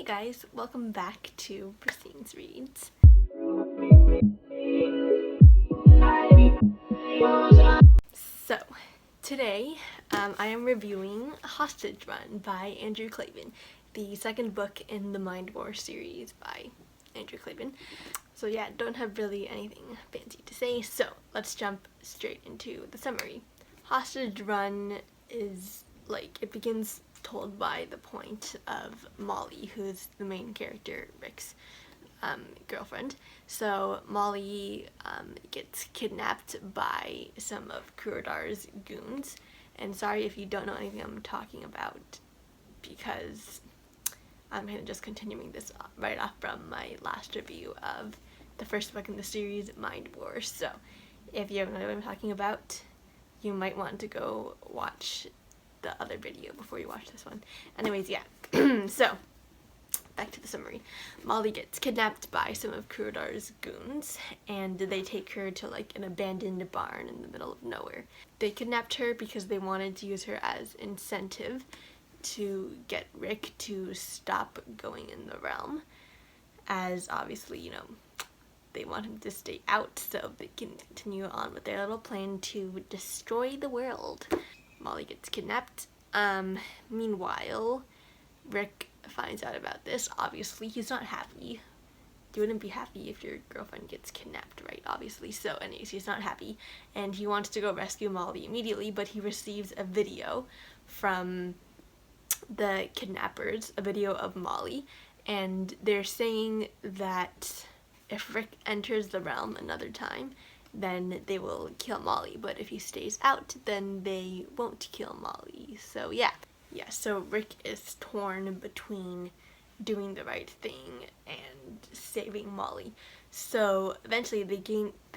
guys, welcome back to Pristine's Reads. So, today I am reviewing Hostage Run by Andrew Klavan, the second book in the Mind War series by Andrew Klavan. So yeah, don't have really anything fancy to say, so let's jump straight into the summary. Hostage Run is it begins told by the point of Molly, who's the main character, Rick's girlfriend. So Molly gets kidnapped by some of Kurodar's goons, and sorry if you don't know anything I'm talking about, because I'm kind of just continuing this right off from my last review of the first book in the series, Mind War. So if you don't know what I'm talking about, you might want to go watch the other video before you watch this one. Anyways, yeah. So, back to the summary. Molly gets kidnapped by some of Kurodar's goons, and they take her to an abandoned barn in the middle of nowhere. They kidnapped her because they wanted to use her as incentive to get Rick to stop going in the realm, as obviously, they want him to stay out so they can continue on with their little plan to destroy the world. Molly gets kidnapped. Meanwhile, Rick finds out about this. Obviously, he's not happy. You wouldn't be happy if your girlfriend gets kidnapped, right? Obviously. So anyways, he's not happy, and he wants to go rescue Molly immediately, but he receives a video from the kidnappers, a video of Molly, and they're saying that if Rick enters the realm another time, then they will kill Molly, but if he stays out, then they won't kill Molly. So yeah, so Rick is torn between doing the right thing and saving Molly. So eventually they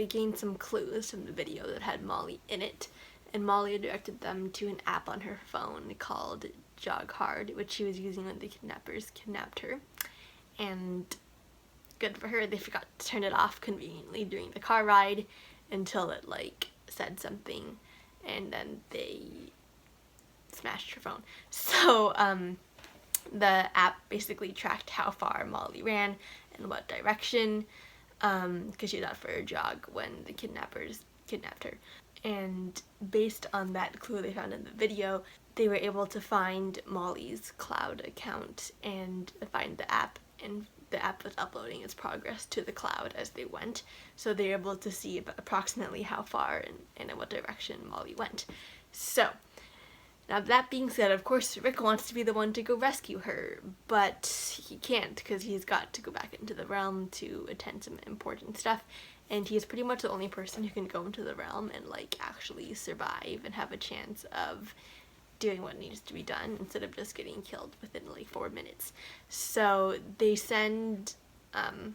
gain some clues from the video that had Molly in it, and Molly directed them to an app on her phone called Jog Hard, which she was using when the kidnappers kidnapped her. And good for her, they forgot to turn it off conveniently during the car ride until it said something, and then they smashed her phone. So the app basically tracked how far Molly ran and what direction, because she was out for a jog when the kidnappers kidnapped her. And based on that clue they found in the video, they were able to find Molly's cloud account and find the app, and the app was uploading its progress to the cloud as they went, so they were able to see approximately how far and in what direction Molly went. So, now that being said, of course Rick wants to be the one to go rescue her, but he can't because he's got to go back into the realm to attend some important stuff, and he's pretty much the only person who can go into the realm and actually survive and have a chance of doing what needs to be done instead of just getting killed within 4 minutes. So they send the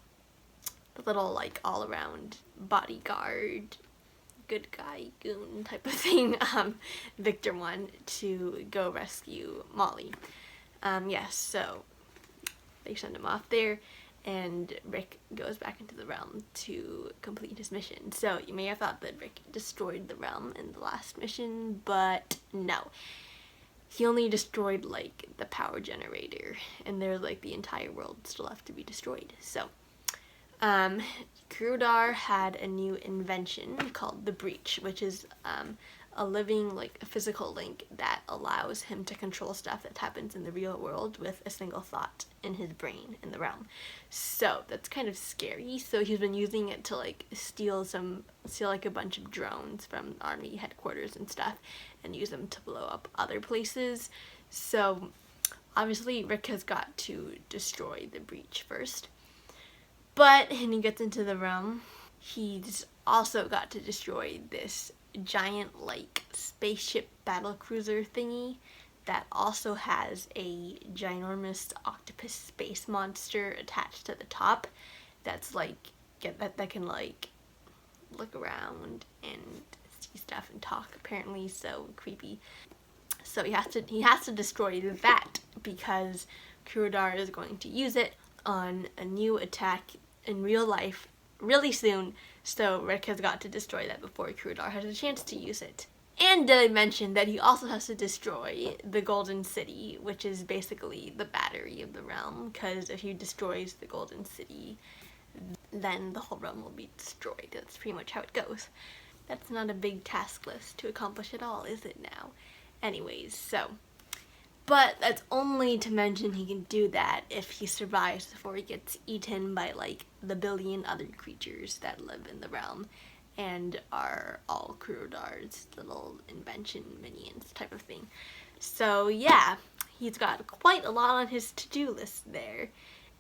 little all-around bodyguard, good guy, goon type of thing, Victor 1, to go rescue Molly. So they send him off there, and Rick goes back into the realm to complete his mission. So you may have thought that Rick destroyed the realm in the last mission, but no. He only destroyed the power generator, and there's the entire world still left to be destroyed. So Kurodar had a new invention called the Breach, which is a living a physical link that allows him to control stuff that happens in the real world with a single thought in his brain in the realm. So that's kind of scary. So he's been using it to steal a bunch of drones from army headquarters and stuff, and use them to blow up other places. So obviously Rick has got to destroy the Breach first, but when he gets into the realm, he's also got to destroy this giant spaceship battlecruiser thingy that also has a ginormous octopus space monster attached to the top that's that can look around and see stuff and talk, apparently. So creepy. So he has to destroy that because Kurodar is going to use it on a new attack in real life really soon. So Rick has got to destroy that before Kurodar has a chance to use it And did I mention that he also has to destroy the Golden City, which is basically the battery of the realm, because if he destroys the Golden City, then the whole realm will be destroyed. That's pretty much how it goes. That's not a big task list to accomplish at all, is it now? Anyways, so. But that's only to mention he can do that if he survives before he gets eaten by, like, the billion other creatures that live in the realm and are all Kurodar's little invention minions type of thing. So yeah, he's got quite a lot on his to-do list there.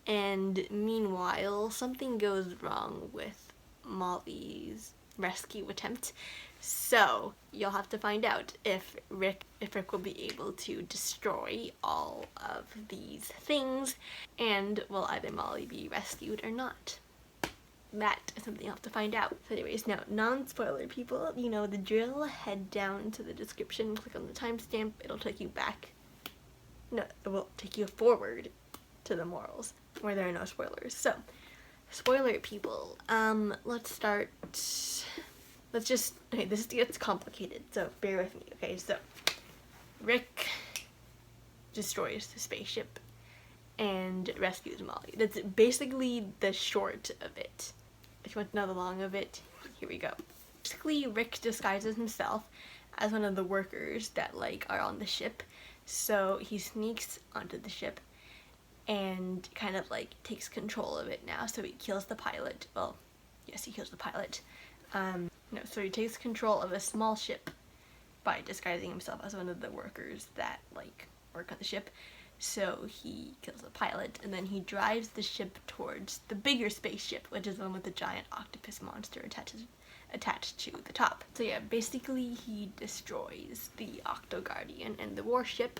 And meanwhile, something goes wrong with Molly's rescue attempt. So you'll have to find out if Rick will be able to destroy all of these things, and will either Molly be rescued or not. That is something you'll have to find out. So anyways, now, non-spoiler people, you know the drill. Head down to the description, click on the timestamp, it'll take you back. No, it will take you forward to the morals, where there are no spoilers. So, spoiler people, let's start. Okay, this gets complicated, so bear with me. Okay, so Rick destroys the spaceship and rescues Molly. That's basically the short of it. If you want to know the long of it, here we go. Basically, Rick disguises himself as one of the workers that, like, are on the ship. So he sneaks onto the ship and kind of, like, takes control of it now. So he kills the pilot. Well, yes, he kills the pilot. No, so he takes control of a small ship by disguising himself as one of the workers that, like, work on the ship. So he kills the pilot, and then he drives the ship towards the bigger spaceship, which is the one with the giant octopus monster attached to the top. So yeah, basically he destroys the Octo-Guardian and the warship.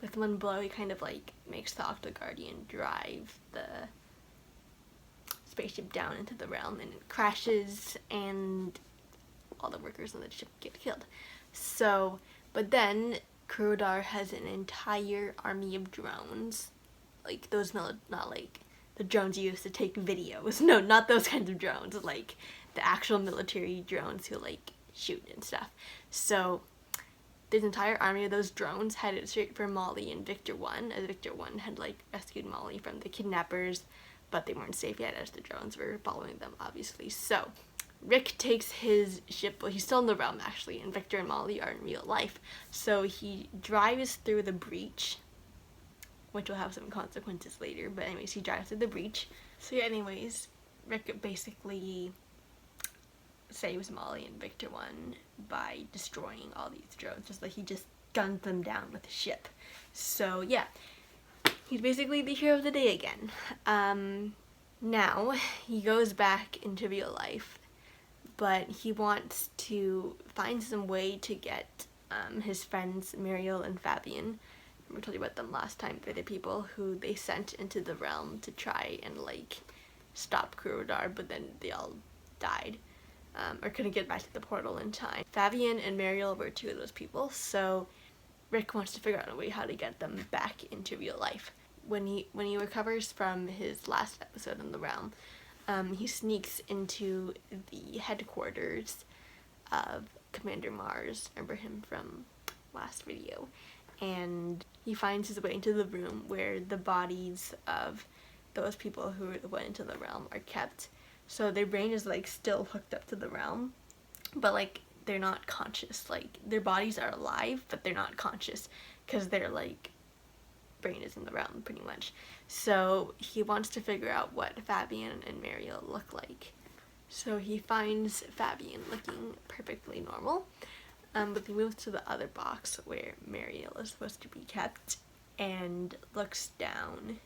With one blow, he kind of, like, makes the Octo-Guardian drive the spaceship down into the realm, and it crashes, and all the workers on the ship get killed. So, but then Kurodar has an entire army of drones, like those, not like the drones you use to take videos. No, not those kinds of drones, like the actual military drones who, like, shoot and stuff. So this entire army of those drones headed straight for Molly and Victor 1, as Victor 1 had, like, rescued Molly from the kidnappers, but they weren't safe yet as the drones were following them, obviously. So Rick takes his ship, well, he's still in the realm actually, and Victor and Molly are in real life. So he drives through the breach, which will have some consequences later, but anyways, he drives through the breach. So yeah, anyways, Rick basically saves Molly and Victor 1 by destroying all these drones, just like he just guns them down with the ship. So yeah, he's basically the hero of the day again. Now, he goes back into real life, but he wants to find some way to get his friends Muriel and Fabian. I told you about them last time. They're the people who they sent into the realm to try and, like, stop Kurodar, but then they all died, or couldn't get back to the portal in time. Fabian and Muriel were two of those people, so Rick wants to figure out a way how to get them back into real life. When he recovers from his last episode in the realm, he sneaks into the headquarters of Commander Mars. Remember him from last video? And he finds his way into the room where the bodies of those people who went into the realm are kept. So their brain is, like, still hooked up to the realm, but, like, they're not conscious. Like, their bodies are alive, but they're not conscious because their, like, brain is in the realm pretty much. So he wants to figure out what Fabian and Muriel look like. So he finds Fabian looking perfectly normal, but he moves to the other box where Muriel is supposed to be kept and looks down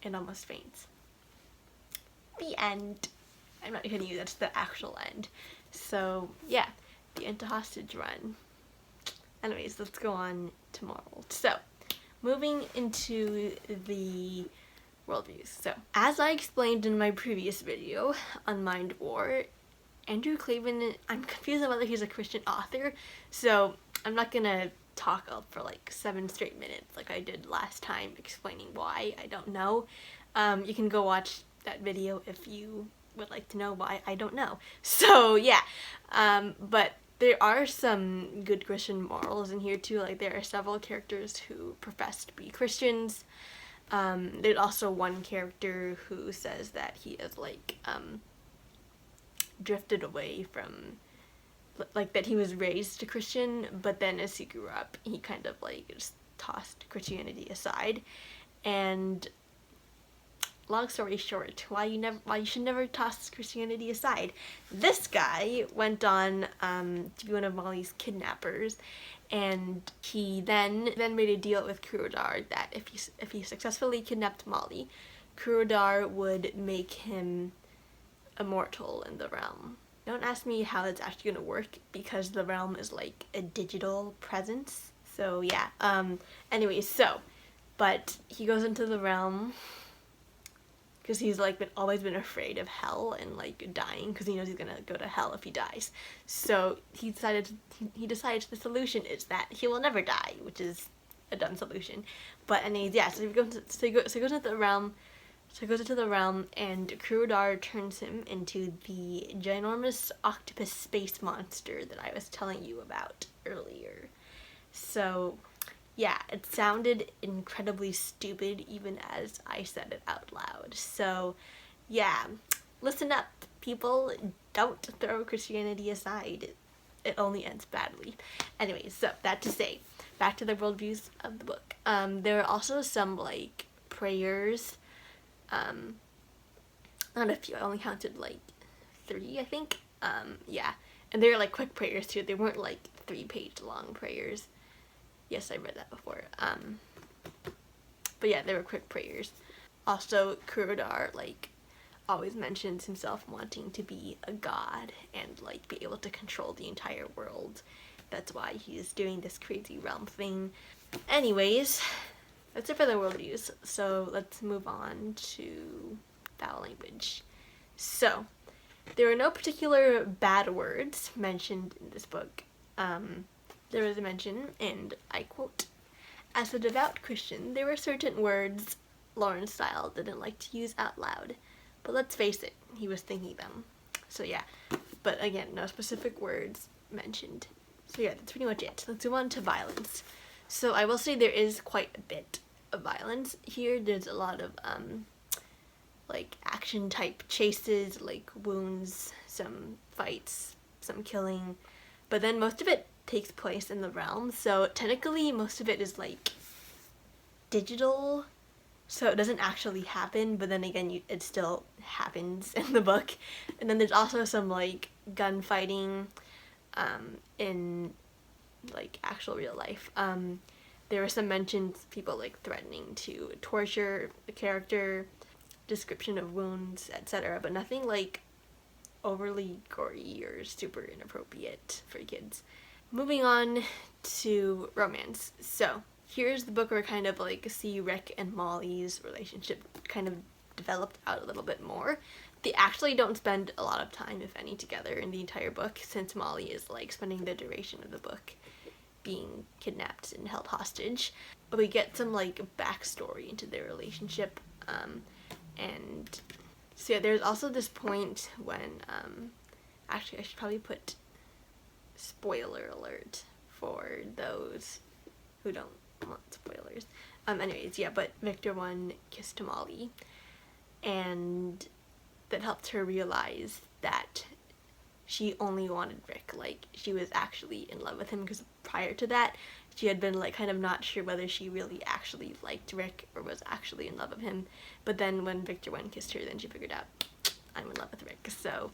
and almost faints. The end. I'm not kidding you, that's the actual end. So yeah, the end to hostage run. Anyways, let's go on to moral. So, moving into the worldviews. So, as I explained in my previous video on Mind War, Andrew Klavan, I'm confused on whether he's a Christian author, so I'm not gonna talk for like 7 straight minutes like I did last time explaining why. I don't know. You can go watch that video if you would like to know why. I don't know. So yeah, but there are some good Christian morals in here too. Like, there are several characters who profess to be Christians. There's also one character who says that he has, like, drifted away from, like, that he was raised a Christian, but then as he grew up, he kind of, like, just tossed Christianity aside. And long story short, why you should never toss Christianity aside. This guy went on to be one of Molly's kidnappers, and he then made a deal with Kurodar that if he successfully kidnapped Molly, Kurodar would make him immortal in the realm. Don't ask me how it's actually gonna work, because the realm is like a digital presence. So yeah. Anyways, but he goes into the realm because he's like always been afraid of hell and like dying, because he knows he's gonna go to hell if he dies. So he decided the solution is that he will never die, which is a dumb solution. But anyways, yeah. So he goes into the realm. So he goes into the realm, and Kurodar turns him into the ginormous octopus space monster that I was telling you about earlier. So yeah, it sounded incredibly stupid even as I said it out loud. So yeah, listen up, people. Don't throw Christianity aside. It only ends badly. Anyways, so that to say, back to the worldviews of the book. There are also some like prayers. Not a few, I only counted like 3, I think. Yeah, and they're like quick prayers too. They weren't like 3-page long prayers. Yes, I read that before. But yeah, they were quick prayers. Also, Kurodar like always mentions himself wanting to be a god and like be able to control the entire world. That's why he's doing this crazy realm thing. Anyways, that's it for the worldviews. So let's move on to foul language. So there are no particular bad words mentioned in this book. There was a mention, and I quote, "As a devout Christian, there were certain words Lawrence Style didn't like to use out loud. But let's face it, he was thinking them." So yeah, but again, no specific words mentioned. So yeah, that's pretty much it. Let's move on to violence. So I will say there is quite a bit of violence here. There's a lot of like action type chases, like wounds, some fights, some killing, but then most of it takes place in the realm. So technically most of it is like digital, so it doesn't actually happen, but then again it still happens in the book. And then there's also some like gunfighting in like actual real life. There were some mentions, people like threatening to torture the character, description of wounds, etc., but nothing like overly gory or super inappropriate for kids. Moving on to romance. So here's the book where kind of like see Rick and Molly's relationship kind of developed out a little bit more. They actually don't spend a lot of time, if any, together in the entire book, since Molly is like spending the duration of the book being kidnapped and held hostage. But we get some like backstory into their relationship, and so yeah, there's also this point when actually I should probably put spoiler alert for those who don't want spoilers. Anyways, yeah, but Victor One kissed Molly, and that helped her realize that she only wanted Rick. Like, she was actually in love with him, because prior to that, she had been like kind of not sure whether she really actually liked Rick or was actually in love with him. But then when Victor One kissed her, then she figured out, I'm in love with Rick. So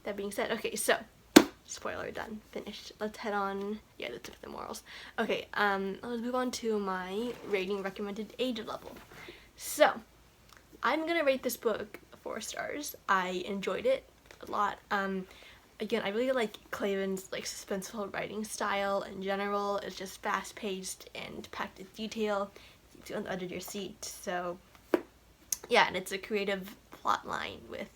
that being said, okay, so spoiler done, finished. Let's head on. Yeah, that's it for the morals. Okay, let's move on to my rating recommended age level. So I'm gonna rate this book 4 stars. I enjoyed it a lot. Again, I really like Klavan's like suspenseful writing style in general. It's just fast-paced and packed with detail. Keeps you on the edge of your seat. So yeah, and it's a creative plot line with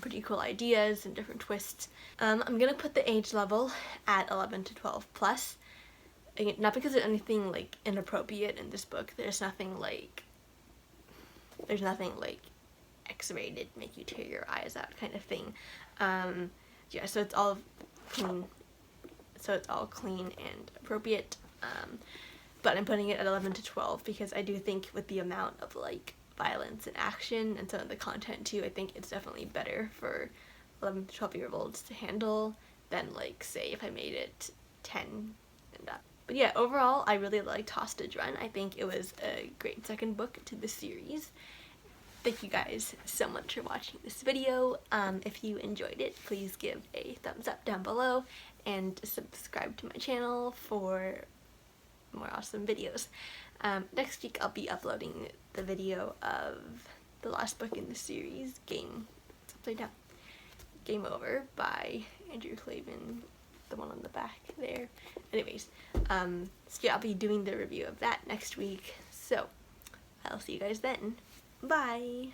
pretty cool ideas and different twists. I'm gonna put the age level at 11 to 12 plus. Again, not because of anything like inappropriate in this book. There's nothing like X-rated, make you tear your eyes out kind of thing. Yeah, so it's all clean so it's all clean and appropriate. But I'm putting it at 11 to 12 because I do think with the amount of like violence and action and some of the content too, I think it's definitely better for 11 to 12-year-olds to handle than like say if I made it 10 and up. But yeah, overall I really liked Hostage Run. I think it was a great second book to the series. Thank you guys so much for watching this video. If you enjoyed it, please give a thumbs up down below and subscribe to my channel for more awesome videos. Next week I'll be uploading the video of the last book in the series, Game Over by Andrew Klavan, the one on the back there. Anyways, so yeah, I'll be doing the review of that next week, so I'll see you guys then. Bye!